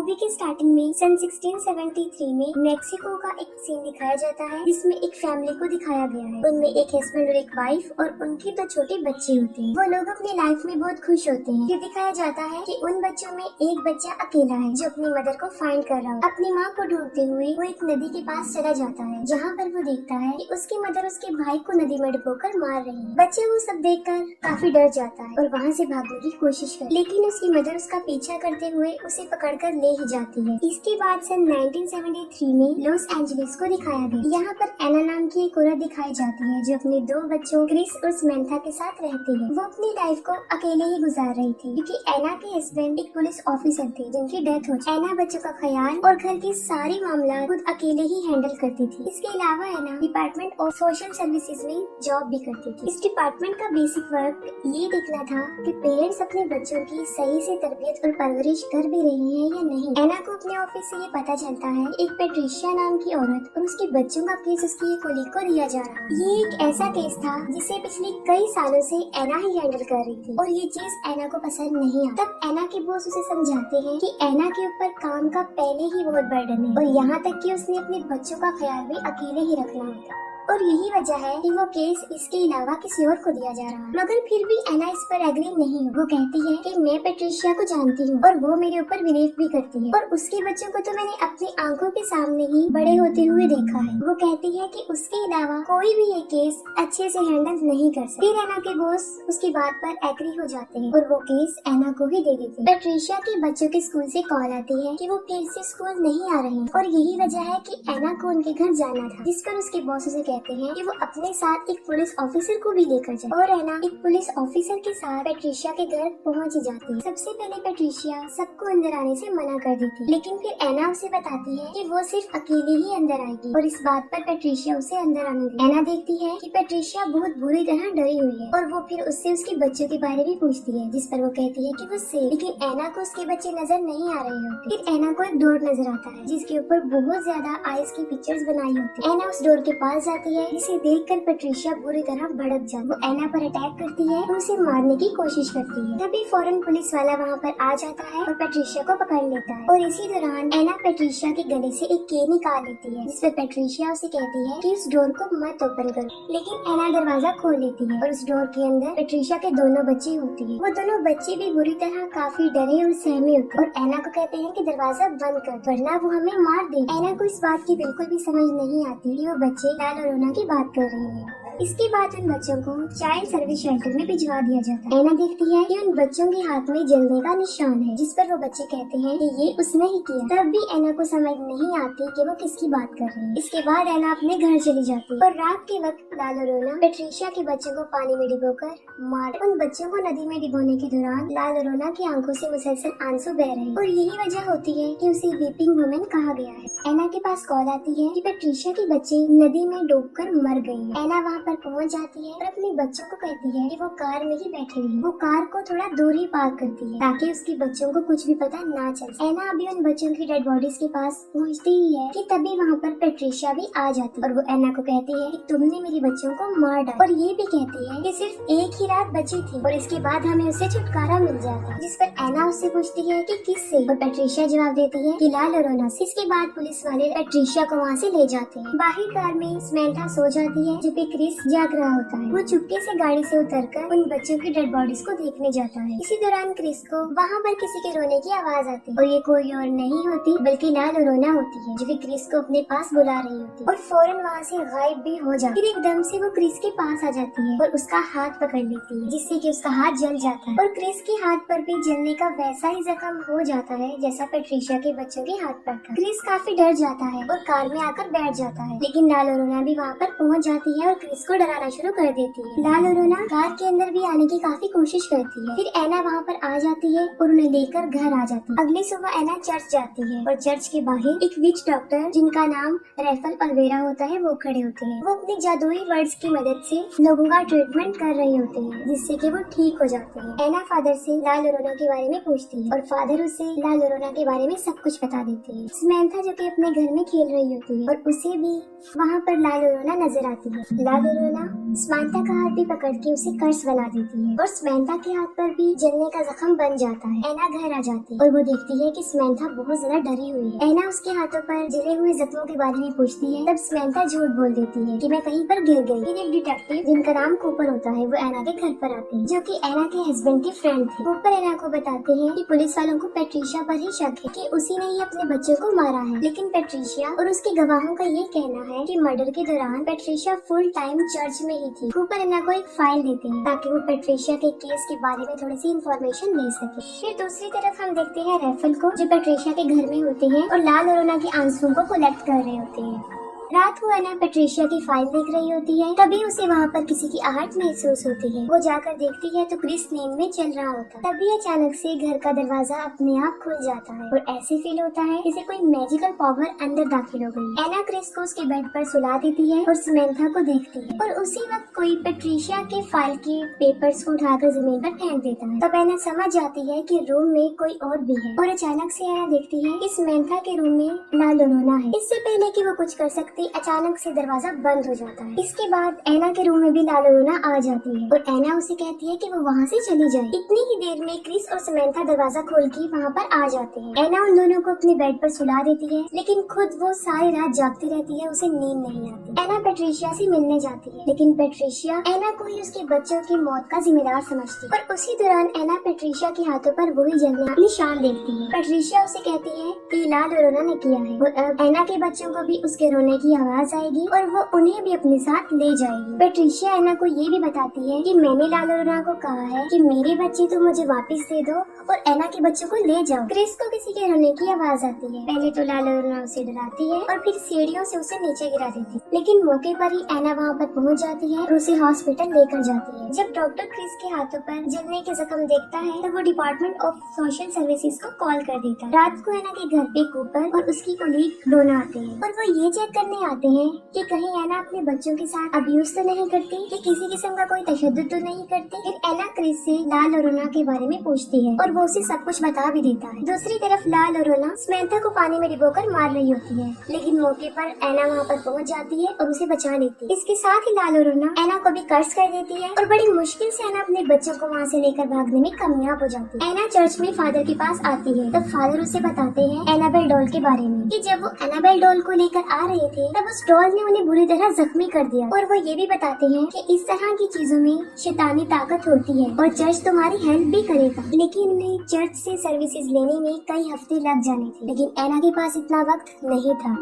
Movie के starting में सन 1673 में मेक्सिको का एक सीन दिखाया जाता है जिसमें एक फैमिली को दिखाया गया है। उनमें एक हस्बैंड और एक वाइफ और उनके 2 छोटे बच्चे होते हैं। वो लोग अपनी लाइफ में बहुत खुश होते हैं। ये दिखाया जाता है कि उन बच्चों में एक बच्चा अकेला है जो अपनी मदर को फाइंड कर रहा है। अपनी माँ को ढूंढते हुए वो एक नदी के पास चला जाता है जहाँ पर वो देखता है कि उसकी मदर उसके भाई को नदी में डुबोकर मार रही है। बच्चे वो सब देखकर काफी डर जाता है और वहाँ से भागने की कोशिश कर, लेकिन उसकी मदर उसका पीछा करते हुए उसे पकड़कर ले ही जाती है। इसके बाद सन 1973 में लॉस एंजलिस को दिखाया गया। यहाँ पर एना नाम की एक औरत दिखाई जाती है जो अपने 2 बच्चों क्रिस और समंथा के साथ रहती है। वो अपनी लाइफ को अकेले ही गुजार रही थी क्योंकि एना के हस्बैंड एक पुलिस ऑफिसर थे जिनकी डेथ हो चुकी। एना बच्चों का ख्याल और घर के सारे मामला खुद अकेले ही हैंडल करती थी। इसके अलावा एना डिपार्टमेंट ऑफ सोशल सर्विसेज में जॉब भी करती थी। इस डिपार्टमेंट का बेसिक वर्क ये देखना था कि पेरेंट्स अपने बच्चों की सही से तरबियत और परवरिश कर भी रही है या नहीं। एना को अपने ऑफिस से ये पता चलता है एक पेट्रिशिया नाम की औरत और उसके बच्चों का केस उसकी एक कोलीग को दिया जा रहा है। ये एक ऐसा केस था जिसे पिछले कई सालों से एना ही हैंडल कर रही थी और ये चीज एना को पसंद नहीं आता। तब एना के बॉस उसे समझाते हैं कि एना के ऊपर काम का पहले ही बहुत बर्डन है और यहाँ तक कि उसने अपने बच्चों का ख्याल भी अकेले ही रखना होता और यही वजह है कि वो केस इसके अलावा किसी और को दिया जा रहा है। मगर फिर भी एना इस पर एग्री नहीं है। वो कहती है कि मैं पेट्रिशिया को जानती हूँ और वो मेरे ऊपर बिलीव भी करती है और उसके बच्चों को तो मैंने अपनी आंखों के सामने ही बड़े होते हुए देखा है। वो कहती है कि उसके अलावा कोई भी ये केस अच्छे से हैंडल नहीं कर सकता। फिर एना के बॉस उसकी बात पर एग्री हो जाते हैं और वो केस एना को ही दे देते हैं। पेट्रिशिया के बच्चों के स्कूल से कॉल आती है कि वो फिर से स्कूल नहीं आ रहे हैं और यही वजह है कि एना को उनके घर जाना था, जिस पर उसके बॉस उसे कहते हैं कि वो अपने साथ एक पुलिस ऑफिसर को भी लेकर जाए और एना एक पुलिस ऑफिसर के साथ पेट्रिशिया के घर पहुंच जाती है। सबसे पहले पेट्रिशिया सबको अंदर आने से मना कर देती है, लेकिन फिर एना उसे बताती है कि वो सिर्फ अकेले ही अंदर आएगी और इस बात पर पेट्रिशिया उसे अंदर आने देती है। एना देखती है कि पेट्रिशिया बहुत बुरी तरह डरी हुई है और वो फिर उससे उसके बच्चों के बारे में पूछती है, जिस पर वो कहती है कि वो सेफ, लेकिन एना को उसके बच्चे नजर नहीं आ रहे होते। फिर एना को एक डोर नजर आता है जिसके ऊपर बहुत ज्यादा आइस की पिक्चर्स बनाई होती है। एना उस डोर के पास जाती है जिसे देखकर पेट्रिशिया बुरी तरह भड़क जाती है। वो एना पर अटैक करती है और उसे मारने की कोशिश करती है। तभी फौरन पुलिस वाला वहाँ पर आ जाता है और पेट्रिशिया को पकड़ लेता है और इसी दौरान एना पेट्रिशिया के गले से एक के निकाल लेती है, जिस पर पेट्रिशिया उसे कहती है कि उस डोर को मत ओपन करो, लेकिन एना दरवाजा खोल लेती है और उस डोर के अंदर पेट्रिशिया के दोनों बच्चे होते हैं। वो दोनों बच्चे भी बुरी तरह काफी डरे और सहमे होते हैं और एना को कहते हैं कि दरवाजा बंद कर वरना वो हमें मार दे। एना को इस बात की बिल्कुल भी समझ नहीं आती कि वो बच्चे लाल और रोना की बात कर रहे हैं। इसके बाद उन बच्चों को चाइल्ड सर्विस शेल्टर में भिजवा दिया जाता है। एना देखती है कि उन बच्चों के हाथ में जलने का निशान है, जिस पर वो बच्चे कहते हैं कि ये उसने ही किया। तब भी एना को समझ नहीं आती कि वो किसकी बात कर रही है। इसके बाद एना अपने घर चली जाती है और रात के वक्त लाल और रोना पेट्रिशिया के बच्चों को पानी में डिबोकर मार। उन बच्चों को नदी में डिबोने के दौरान लाल और रोना की आंखों से मुसलसल आंसू बह रहे हैं और यही वजह होती है कि उसे वीपिंग वुमेन कहा गया है। एना के पास कॉल आती है कि पेट्रिशिया के बच्चे नदी में डूबकर मर गए हैं। एना वहाँ पर पहुँच जाती है और अपने बच्चों को कहती है कि वो कार में ही बैठे रहे। वो कार को थोड़ा दूर ही पार्क करती है ताकि उसके बच्चों को कुछ भी पता ना चले। एना अभी उन बच्चों की डेड बॉडीज के पास पहुँचती ही है कि तभी वहाँ पर पेट्रिशिया भी आ जाती है और वो एना को कहती है कि तुमने मेरे बच्चों को मार डाला और ये भी कहती है कि सिर्फ एक ही रात बची थी और इसके बाद हमें उससे छुटकारा मिल जाता, जिस पर एना उससे पूछती है कि किससे और पेट्रिशिया जवाब देती है कि लाल और रोना से। इसके बाद पुलिस वाले पेट्रिशिया को वहाँ से ले जाते हैं। बाहर कार में समंथा सो जाती है जबकि क्रिस जाग रहा होता है। वो चुपके से गाड़ी से उतरकर उन बच्चों की डेड बॉडीज को देखने जाता है। इसी दौरान क्रिस को वहाँ पर किसी के रोने की आवाज आती है और ये कोई और नहीं होती बल्कि लाल रोना होती है जो कि क्रिस को अपने पास बुला रही होती है और फौरन वहाँ से गायब भी हो जाती है। फिर एकदम से वो क्रिस के पास आ जाती है और उसका हाथ पकड़ लेती है, जिससे कि उसका हाथ जल जाता है और क्रिस के हाथ पर भी जलने का वैसा ही जख्म हो जाता है जैसा पेट्रिशिया के बच्चों के हाथ पर था। क्रिस काफी डर जाता है और कार में आकर बैठ जाता है, लेकिन लाल रोना भी वहाँ पर पहुँच जाती है और क्रिस को डराना शुरू कर देती है। लाल और रोना कार के अंदर भी आने की काफी कोशिश करती है। फिर एना वहाँ पर आ जाती है और उन्हें लेकर घर आ जाती है। अगली सुबह एना चर्च जाती है और चर्च के बाहर एक विच डॉक्टर जिनका नाम रेफल अल्वेरा होता है वो खड़े होते हैं। वो अपनी जादुई वर्ड्स की मदद से लोगों का ट्रीटमेंट कर रहे होते हैं जिससे कि वो ठीक हो जाते हैं। एना फादर से लाल और रोना के बारे में पूछती है और फादर उसे लाल और रोना के बारे में सब कुछ बता देते हैं। समंथा जो कि अपने घर में खेल रही होती है और उसे भी वहाँ पर लाल और रोना नजर आती है। लाल और रोना समंथा का हाथ भी पकड़ के उसे कर्स बना देती है और समंथा के हाथ पर भी जलने का जख्म बन जाता है। एना घर आ जाती है और वो देखती है कि समंथा बहुत ज्यादा डरी हुई है। एना उसके हाथों पर जले हुए जख्मों के बारे में पूछती है। तब समंथा झूठ बोल देती है कि मैं कहीं पर गिर गई। फिर एक डिटेक्टिव जिनका नाम कूपर होता है वो एना के घर पर आते हैं, जो कि एना के हस्बैंड के फ्रेंड थे। कूपर एना को बताते हैं कि पुलिस वालों को पेट्रिशिया पर ही शक है कि उसी ने ही अपने बच्चों को मारा है। लेकिन पेट्रिशिया और उसके गवाहों का ये कहना है कि मर्डर के दौरान पेट्रिशिया फुल टाइम चर्च में ही थी। कूपर एना को एक फाइल देते हैं ताकि वो पेट्रिशिया के केस के बारे में थोड़ी सी इंफॉर्मेशन ले सके। फिर दूसरी तरफ हम देखते हैं रेफल को, जो पेट्रिशिया के घर में होते हैं और लाल और ओना के आंसुओं को कलेक्ट कर रहे होते हैं। रात को एना पेट्रिशिया की फाइल देख रही होती है, तभी उसे वहाँ पर किसी की आहट महसूस होती है। वो जाकर देखती है तो क्रिस नींद में चल रहा होता है। तभी अचानक से घर का दरवाजा अपने आप खुल जाता है और ऐसे फील होता है जैसे कोई मैजिकल पावर अंदर दाखिल हो गई। एना क्रिस को उसके बेड पर सुला देती है और समंथा को देखती है और उसी वक्त कोई पेट्रिशिया के फाइल के पेपर्स को उठाकर जमीन पर फेंक देता है। तब एना समझ जाती है कि रूम में कोई और भी है और अचानक से एना देखती है कि समंथा के रूम में लाल लोना है। इससे पहले कि वो कुछ कर सकती अचानक से दरवाजा बंद हो जाता है। इसके बाद एना के रूम में भी लाल लोना आ जाती है और एना उसे कहती है कि वो वहाँ से चली जाए। इतनी ही देर में क्रिस और समंथा दरवाजा खोल के वहाँ पर आ जाते हैं। एना उन दोनों को अपने बेड पर सुला देती है, लेकिन खुद वो सारी रात जागती रहती है, उसे नींद नहीं आती। एना पेट्रिशिया से मिलने जाती है, लेकिन पेट्रिशिया एना को ही उसके बच्चों की मौत का जिम्मेदार समझती है और उसी दौरान एना पेट्रिशिया के हाथों पर वही जलने निशान देखती है। पेट्रिशिया उसे कहती है कि लाल लोना ने किया है और अब एना के बच्चों को भी उसके रोने की आवाज आएगी और वो उन्हें भी अपने साथ ले जाएगी। पेट्रिशिया एना को ये भी बताती है कि मैंने लाल लोना को कहा है कि मेरे बच्चे तो मुझे वापस दे दो और एना के बच्चों को ले जाओ। क्रिस को किसी के रोने की आवाज आती है। पहले तो लाल लोना उसे डराती है और फिर सीढ़ियों से उसे नीचे गिरा देती है, लेकिन मौके पर ही एना वहाँ पर पहुँच जाती है और उसे हॉस्पिटल लेकर जाती है। जब डॉक्टर क्रिस के हाथों पर जलने के जख्म देखता है तब वो डिपार्टमेंट ऑफ सोशल सर्विसेज को कॉल कर देता है। रात को एना के घर पे कूपर और उसकी कोलीग डोना आते हैं और वो ये चेक करने आते हैं कि कहीं एना अपने बच्चों के साथ अब्यूज तो नहीं करती, कि किसी किस्म का कोई तशद्दुद तो नहीं करती। फिर एना क्रिस से लाल और ओना के बारे में पूछती है और वो उसे सब कुछ बता भी देता है। दूसरी तरफ लाल और ओना समंथा को पानी में डुबोकर मार रही होती है, लेकिन मौके पर एना वहाँ पर पहुँच जाती है और उसे बचा लेती है। इसके साथ ही लाल और ओना एना को भी कर्ज कर देती है और बड़ी मुश्किल से एना अपने बच्चों को वहाँ से लेकर भागने में कामयाब हो जाती है। एना चर्च में फादर के पास आती है, तब फादर उसे बताते हैं एनाबेल डॉल के बारे में, कि जब वो एनाबेल डॉल को लेकर आ रहे थे तब उस डॉल ने उन्हें बुरी तरह जख्मी कर दिया। और वो ये भी बताते हैं कि इस तरह की चीजों में शैतानी ताकत होती है और चर्च तुम्हारी हेल्प भी करेगा। लेकिन उन्हें चर्च से सर्विसेज लेने में कई हफ्ते लग जाने थे, लेकिन एना के पास इतना वक्त नहीं था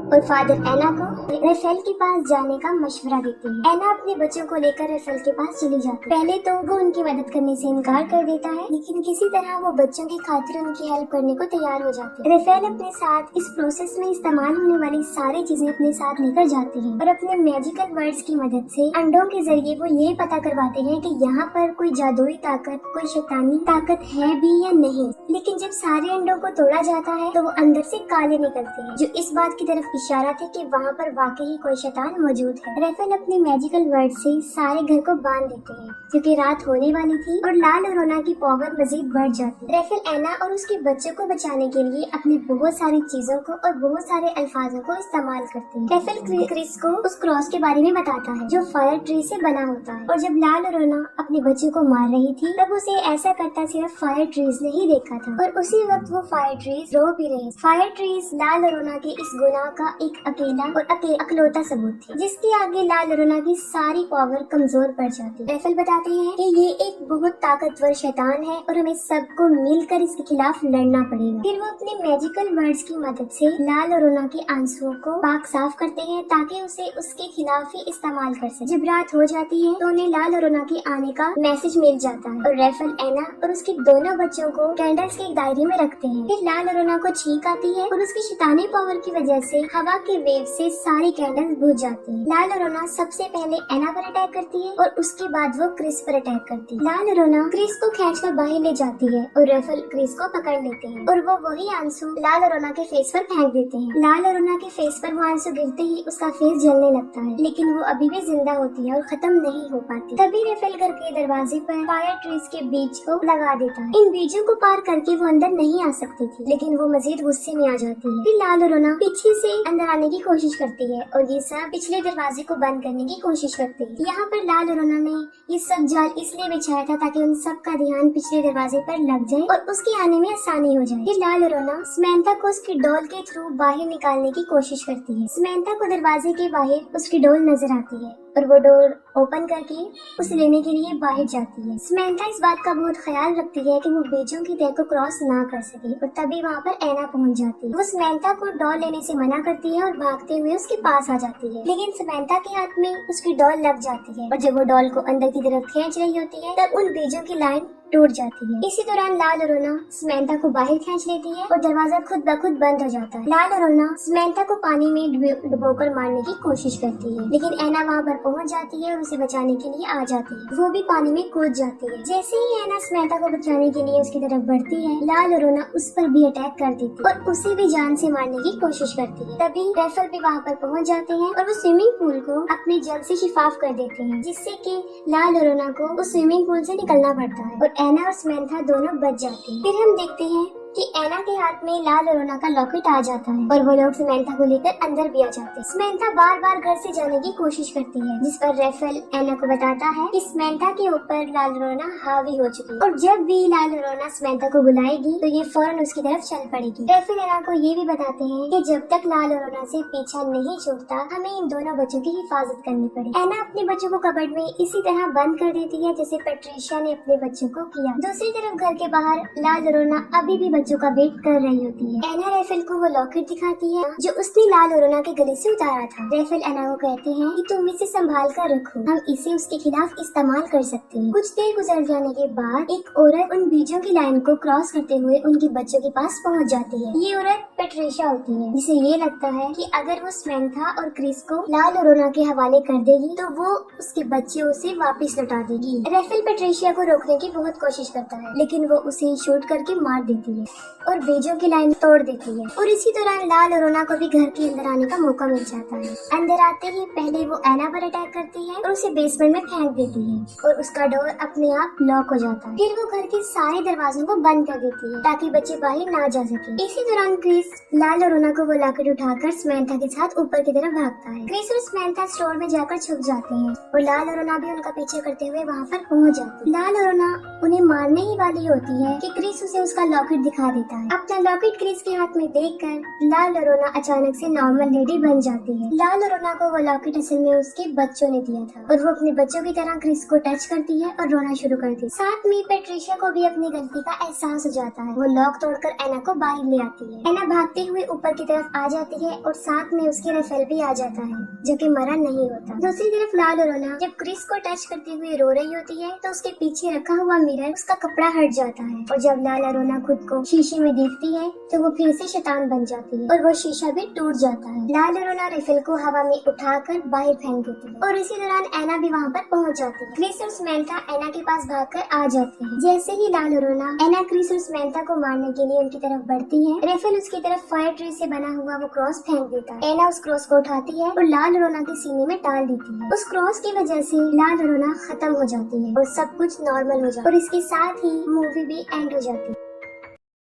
और फादर एना को रेफेल के पास जाने का मशवरा देते हैं। एना अपने बच्चों को लेकर रेफेल के पास चली जाती है। पहले तो वो उनकी मदद करने से इनकार कर देता है, लेकिन किसी तरह वो बच्चों की खातिर उनकी हेल्प करने को तैयार हो जाती है। रेफेल अपने साथ इस प्रोसेस में इस्तेमाल होने वाली सारी चीजें अपने साथ लेकर जाते हैं और अपने मैजिकल वर्ड्स की मदद से अंडों के जरिए वो ये पता करवाते हैं कि यहाँ पर कोई जादुई ताकत, कोई शैतानी ताकत है भी या नहीं। लेकिन जब सारे अंडों को तोड़ा जाता है तो वो अंदर से काले निकलते हैं, जो इस बात की तरफ इशारा थे कि वहाँ पर वाकई कोई शैतान मौजूद है। रेफेल अपने मैजिकल वर्ड से सारे घर को बांध देते हैं, क्योंकि रात होने वाली थी और लाल और ओना की पावर मजीद बढ़ जाती है। रेफेल एना और उसके बच्चों को बचाने के लिए अपनी बहुत सारी चीजों को और बहुत सारे अल्फाजों को इस्तेमाल करते हैं। रेफेल क्रिस को उस क्रॉस के बारे में बताता है जो फायर ट्री से बना होता है, और जब लाल और ओना अपने बच्चों को मार रही थी तब उसे ऐसा करता सिर्फ फायर ट्रीज ने ही देखा था और उसी वक्त वो फायर ट्रीज रो भी रहे। फायर ट्रीज लाल और ओना के इस गुनाह का एक अकेला और अकलौता सबूत थी, जिसके आगे लाल और ओना की सारी पावर कमजोर पड़ जाती है। रेफेल बताते हैं कि ये एक बहुत ताकतवर शैतान है और हमें सबको मिलकर इसके खिलाफ लड़ना पड़ेगा। फिर वो अपने मैजिकल वर्ड्स की मदद से लाल और ओना के आंसुओं को पाक साफ करते हैं ताकि उसे उसके खिलाफ ही इस्तेमाल कर सके। जब रात हो जाती है तो उन्हें लाल और ओना के आने का मैसेज मिल जाता है और रेफेल एना और उसके दोनों बच्चों को कैंडल्स के एक डायरी में रखते हैं। फिर लाल और ओना को छींक आती है और उसकी शैतानी पावर की वजह से हवा के वेव से सारी कैंडल्स बुझ जाती हैं। लाल और ओना सबसे पहले एना पर अटैक करती है और उसके बाद वो क्रिस पर अटैक करती है। लाल और ओना क्रिस को खींचकर बाहर ले जाती है और रेफेल क्रिस को पकड़ लेते हैं और वो वही आंसू लाल और ओना के फेस पर फेंक देते हैं। लाल और ओना के फेस पर वो आंसू गिरते ही उसका फेस जलने लगता है, लेकिन वो अभी भी जिंदा होती है और खत्म नहीं हो पाती। तभी रेफेल घर के दरवाजे पर फायर ट्रीज के बीज को लगा देता है। इन बीजों को पार करके वो अंदर नहीं आ सकती थी, लेकिन वो मजीद गुस्से में आ जाती है। फिर लाल और ओना पीछे से अंदर आने की कोशिश करती है और ये सब पिछले दरवाजे को बंद करने की कोशिश करती है। यहाँ पर लाल और रोना ने ये सब जाल इसलिए बिछाया था ताकि उन सब का ध्यान पिछले दरवाजे पर लग जाए और उसके आने में आसानी हो जाए। फिर लाल और रोना समंथा को उसकी डॉल के थ्रू बाहर निकालने की कोशिश करती है। समंथा को दरवाजे के बाहर उसकी डॉल नजर आती है और वो डोर ओपन करके उसे लेने के लिए बाहर जाती है। समंथा इस बात का बहुत ख्याल रखती है कि वो बेजों की तह को क्रॉस ना कर सके और तभी वहाँ पर ऐना पहुँच जाती है। वो समंथा को डॉल लेने से मना करती है और भागते हुए उसके पास आ जाती है, लेकिन समंथा के हाथ में उसकी डॉल लग जाती है और जब वो डॉल को अंदर की तरफ खींच रही होती है तब उन बेजों की लाइन टूट जाती है। इसी दौरान लाल और रोना समंथा को बाहर खींच लेती है और दरवाजा खुद ब खुद बंद हो जाता है। लाल और रोना समंथा को पानी में डुबोकर मारने की कोशिश करती है, लेकिन ऐना वहाँ पर पहुँच जाती है और उसे बचाने के लिए आ जाती है। वो भी पानी में कूद जाती है। जैसे ही ऐना समंथा को बचाने के लिए उसकी तरफ बढ़ती है, लाल और रोना उस पर भी अटैक कर देती है और उसे भी जान से मारने की कोशिश करती है। तभी रेफल भी वहाँ पर पहुँच जाते हैं और वो स्विमिंग पूल को अपने जल से शिफाफ कर देते हैं, जिससे कि लाल और रोना को उस स्विमिंग पूल से निकलना पड़ता है और ऐना और समंथा दोनों बच जाते हैं। फिर हम देखते हैं कि ऐना के हाथ में लाल और रोना का लॉकेट आ जाता है और वो लोग समंथा को लेकर अंदर भी आ जाते हैं। समंथा बार बार घर से जाने की कोशिश करती है, जिस पर रेफल ऐना को बताता है कि समंथा के ऊपर लाल और रोना हावी हो चुकी है और जब भी लाल और रोना समंथा को बुलाएगी तो ये फौरन उसकी तरफ चल पड़ेगी। रेफल ऐना को ये भी बताते हैं कि जब तक लाल और रोना से पीछा नहीं छूटता हमें इन दोनों बच्चों की हिफाजत करनी पड़ेगी। ऐना अपने बच्चों को कबर्ड में इसी तरह बंद कर देती है जैसे पैट्रिशिया ने अपने बच्चों को किया। दूसरी तरफ घर के बाहर लाल और रोना अभी भी बच्चों का वेट कर रही होती है। ऐना रेफल को वो लॉकेट दिखाती है जो उसने लाल और रोना के गले से उतारा था। रेफल ऐना को कहते हैं कि तुम इसे संभाल कर रखो, हम इसे उसके खिलाफ इस्तेमाल कर सकते हैं। कुछ देर गुजर जाने के बाद एक औरत उन बीजों की लाइन को क्रॉस करते हुए उनके बच्चों के पास पहुंच जाती है। ये औरत पैट्रिशिया होती है, जिसे ये लगता है कि अगर वो समंथा और क्रिस को लाल और रोना के हवाले कर देगी तो वो उसके बच्चे उसे वापस लौटा देगी। रेफल पैट्रिशिया को रोकने की बहुत कोशिश करता है, लेकिन वो उसे शूट करके मार देती है और बेजों की लाइन तोड़ देती है। और इसी दौरान लाल और रोना को भी घर के अंदर आने का मौका मिल जाता है। अंदर आते ही पहले वो ऐना पर अटैक करती है और उसे बेसमेंट में फेंक देती है और उसका डोर अपने आप लॉक हो जाता है। फिर वो घर के सारे दरवाजों को बंद कर देती है ताकि बच्चे बाहर ना जा सके। इसी दौरान क्रिस लाल और रोना को वो लॉकेट उठाकर समंथा के साथ ऊपर की तरफ भागता है। क्रिस और समंथा स्टोर में जाकर छुप जाते हैं और लाल और रोना भी उनका पीछे करते हुए वहाँ पर पहुँच जाती है। लाल और रोना उन्हें मारने ही वाली होती है कि क्रिस उसे उसका लॉकेट दिखा देता है। अपना लॉकेट क्रिस के हाथ में देखकर लाल और रोना अचानक से नॉर्मल लेडी बन जाती है। लाल और रोना को वो लॉकेट असल में उसके बच्चों ने दिया था और वो अपने बच्चों की तरह क्रिस को टच करती है और रोना शुरू करती है। साथ में पैट्रिशिया को भी अपनी गलती का एहसास हो जाता है। वो लॉक तोड़कर ऐना को बाहर ले आती है। ऐना भागते हुए ऊपर की तरफ आ जाती है और साथ में उसके रेफल भी आ जाता है जो कि मरा नहीं होता। दूसरी तरफ लाल और रोना जब क्रिस को टच करते हुए रो रही होती है तो उसके पीछे रखा हुआ मिरर उसका कपड़ा हट जाता है और जब लाल और रोना खुद को शीशे में देखती है तो वो फिर से शैतान बन जाती है और वो शीशा भी टूट जाता है। लाल और रोना रेफल को हवा में उठाकर बाहर फेंक देती है और इसी दौरान ऐना भी वहाँ पर पहुँच जाती है। क्रिस और समंथा ऐना के पास भागकर आ जाते हैं। जैसे ही लाल और रोना ऐना क्रिस और समंथा को मारने के लिए उनकी तरफ बढ़ती है, रेफल उसकी तरफ फायर ट्री से बना हुआ वो क्रॉस फेंक देता है। ऐना उस क्रॉस को उठाती है और लाल और रोना के सीने में डाल देती है। उस क्रॉस की वजह से लाल और रोना खत्म हो जाती है और सब कुछ नॉर्मल हो जाता है और इसके साथ ही मूवी भी एंड हो जाती है।